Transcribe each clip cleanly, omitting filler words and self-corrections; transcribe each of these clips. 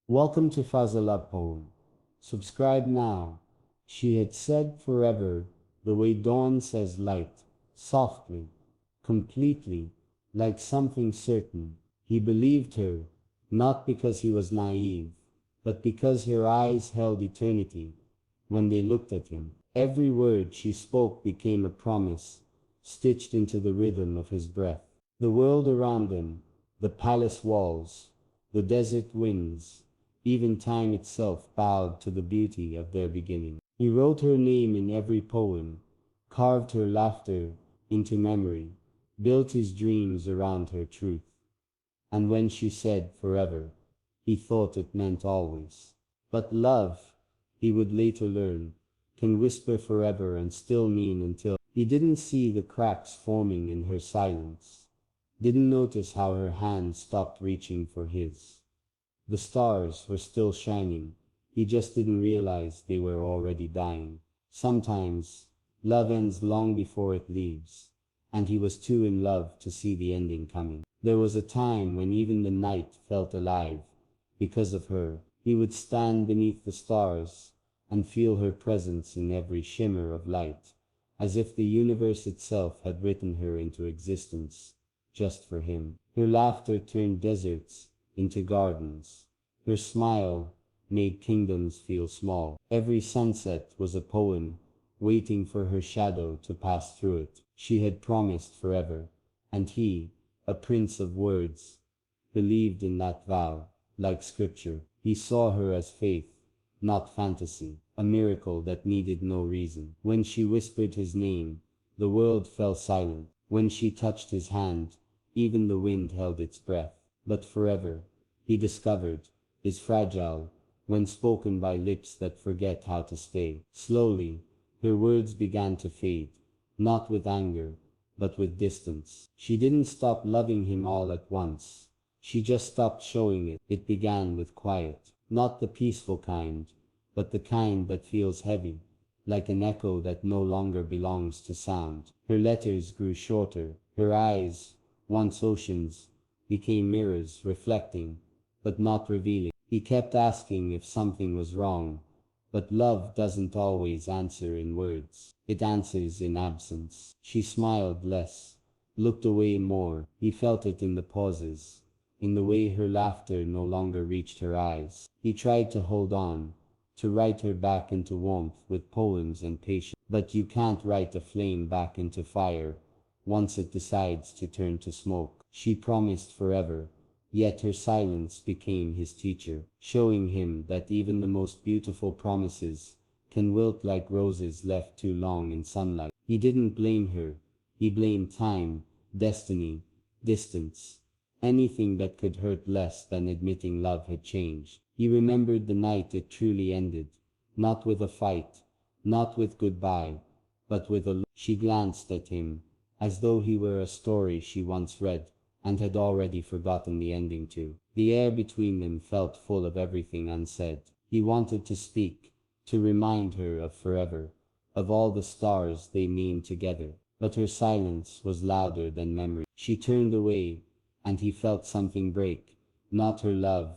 Welcome to Fazza Love Poem. Subscribe now. She had said forever, the way dawn says light, softly, completely, like something certain. He believed her, not because he was naive, but because her eyes held eternity when they looked at him. Every word she spoke became a promise, stitched into the rhythm of his breath. The world around them, the palace walls, the desert winds, even time itself bowed to the beauty of their beginning. He wrote her name in every poem, carved her laughter into memory, built his dreams around her truth. And when she said forever, he thought it meant always. But love, he would later learn, can whisper forever and still mean until. He didn't see the cracks forming in her silence, didn't notice how her hand stopped reaching for his. The stars were still shining, he just didn't realize they were already dying. Sometimes, love ends long before it leaves, and he was too in love to see the ending coming. There was a time when even the night felt alive. Because of her, he would stand beneath the stars and feel her presence in every shimmer of light, as if the universe itself had written her into existence just for him. Her laughter turned deserts into gardens. Her smile made kingdoms feel small. Every sunset was a poem, waiting for her shadow to pass through it. She had promised forever, and he, a prince of words, believed in that vow, like scripture. He saw her as faith, not fantasy, a miracle that needed no reason. When she whispered his name, the world fell silent. When she touched his hand, even the wind held its breath. But forever, he discovered, is fragile when spoken by lips that forget how to stay. Slowly, her words began to fade, not with anger, but with distance. She didn't stop loving him all at once. She just stopped showing it. It began with quiet, not the peaceful kind, but the kind that feels heavy, like an echo that no longer belongs to sound. Her letters grew shorter, her eyes, once oceans, became mirrors reflecting, but not revealing. He kept asking if something was wrong, but love doesn't always answer in words. It answers in absence. She smiled less, looked away more. He felt it in the pauses, in the way her laughter no longer reached her eyes. He tried to hold on, to write her back into warmth with poems and patience. But you can't write a flame back into fire once it decides to turn to smoke. She promised forever, yet her silence became his teacher, showing him that even the most beautiful promises can wilt like roses left too long in sunlight. He didn't blame her, he blamed time, destiny, distance, anything that could hurt less than admitting love had changed. He remembered the night it truly ended, not with a fight, not with goodbye, but with a look. She glanced at him, as though he were a story she once read, and had already forgotten the ending to. The air between them felt full of everything unsaid. He wanted to speak, to remind her of forever, of all the stars they named together, but her silence was louder than memory. She turned away, and he felt something break, not her love,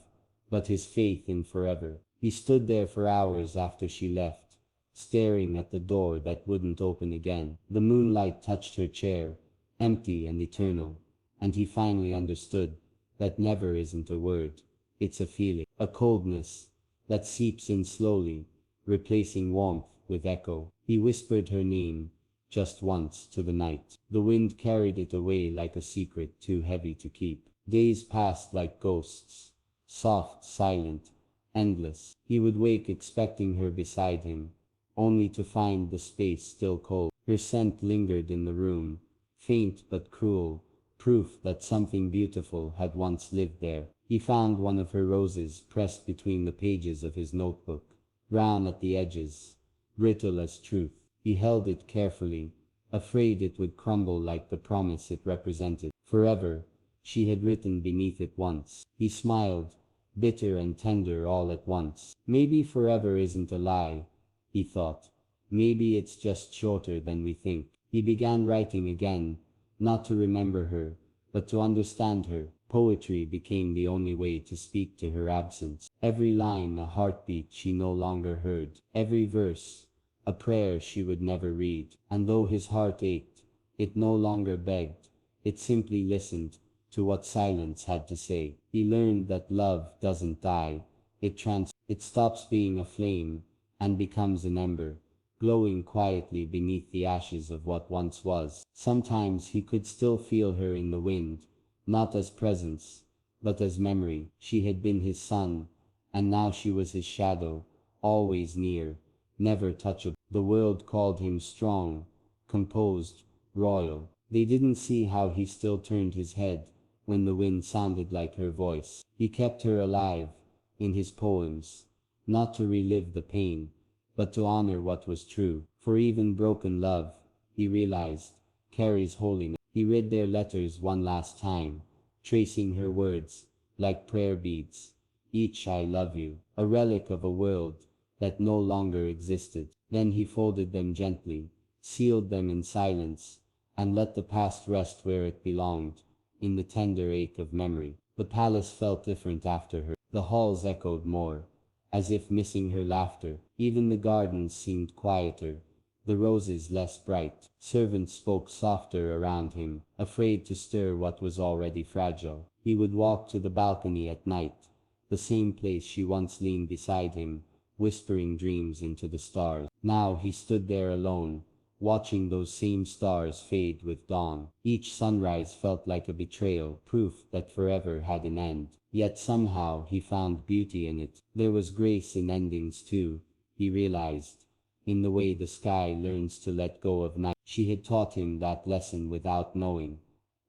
but his faith in forever. He stood there for hours after she left, staring at the door that wouldn't open again. The moonlight touched her chair, empty and eternal, and he finally understood that never isn't a word, it's a feeling, a coldness that seeps in slowly, replacing warmth with echo. He whispered her name just once to the night. The wind carried it away like a secret too heavy to keep. Days passed like ghosts, soft, silent, endless. He would wake expecting her beside him, only to find the space still cold. Her scent lingered in the room, faint but cruel, proof that something beautiful had once lived there. He found one of her roses pressed between the pages of his notebook, brown at the edges, brittle as truth. He held it carefully, afraid it would crumble like the promise it represented. Forever, she had written beneath it once. He smiled, bitter and tender all at once. Maybe forever isn't a lie, he thought. Maybe it's just shorter than we think. He began writing again, not to remember her, but to understand her. Poetry became the only way to speak to her absence. Every line a heartbeat she no longer heard. Every verse a prayer she would never read. And though his heart ached, it no longer begged. It simply listened to what silence had to say. He learned that love doesn't die. It stops being a flame and becomes an ember, glowing quietly beneath the ashes of what once was. Sometimes he could still feel her in the wind, not as presence, but as memory. She had been his sun, and now she was his shadow, always near, never touchable. The world called him strong, composed, royal. They didn't see how he still turned his head when the wind sounded like her voice. He kept her alive in his poems, not to relive the pain, but to honor what was true. For even broken love, he realized, carries holiness. He read their letters one last time, tracing her words like prayer beads, each I love you, a relic of a world that no longer existed. Then he folded them gently, sealed them in silence, and let the past rest where it belonged, in the tender ache of memory. The palace felt different after her. The halls echoed more, as if missing her laughter. Even the gardens seemed quieter, the roses less bright. Servants spoke softer around him, afraid to stir what was already fragile. He would walk to the balcony at night, the same place she once leaned beside him, whispering dreams into the stars. Now he stood there alone, watching those same stars fade with dawn. Each sunrise felt like a betrayal, proof that forever had an end. Yet somehow he found beauty in it. There was grace in endings too, he realized, in the way the sky learns to let go of night. She had taught him that lesson without knowing,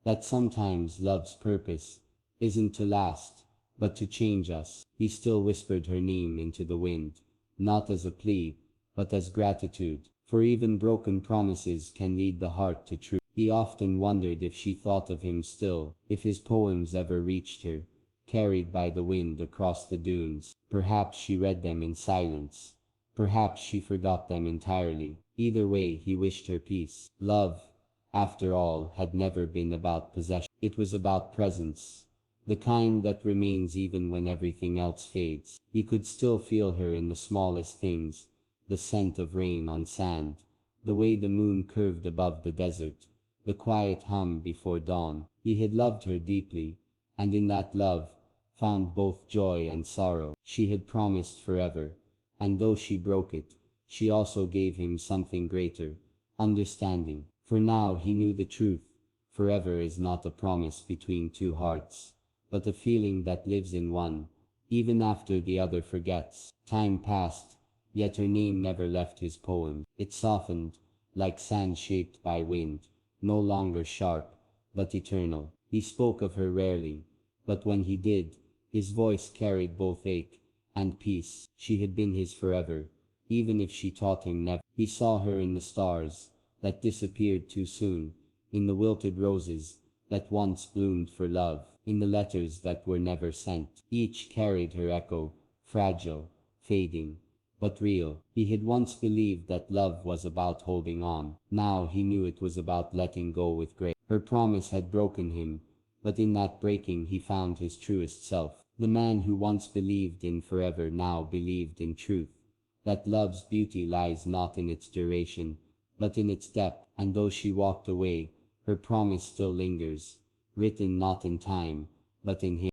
that sometimes love's purpose isn't to last, but to change us. He still whispered her name into the wind, not as a plea, but as gratitude. For even broken promises can lead the heart to truth. He often wondered if she thought of him still, if his poems ever reached her, carried by the wind across the dunes. Perhaps she read them in silence. Perhaps she forgot them entirely. Either way, he wished her peace. Love, after all, had never been about possession. It was about presence, the kind that remains even when everything else fades. He could still feel her in the smallest things, the scent of rain on sand, the way the moon curved above the desert, the quiet hum before dawn. He had loved her deeply, and in that love, found both joy and sorrow. She had promised forever, and though she broke it, she also gave him something greater, understanding. For now he knew the truth. Forever is not a promise between two hearts, but a feeling that lives in one, even after the other forgets. Time passed, yet her name never left his poem. It softened, like sand shaped by wind, no longer sharp, but eternal. He spoke of her rarely, but when he did, his voice carried both ache and peace. She had been his forever, even if she taught him never. He saw her in the stars that disappeared too soon, in the wilted roses that once bloomed for love, in the letters that were never sent. Each carried her echo, fragile, fading, but real. He had once believed that love was about holding on. Now he knew it was about letting go with grace. Her promise had broken him, but in that breaking he found his truest self. The man who once believed in forever now believed in truth, that love's beauty lies not in its duration, but in its depth. And though she walked away, her promise still lingers, written not in time, but in him.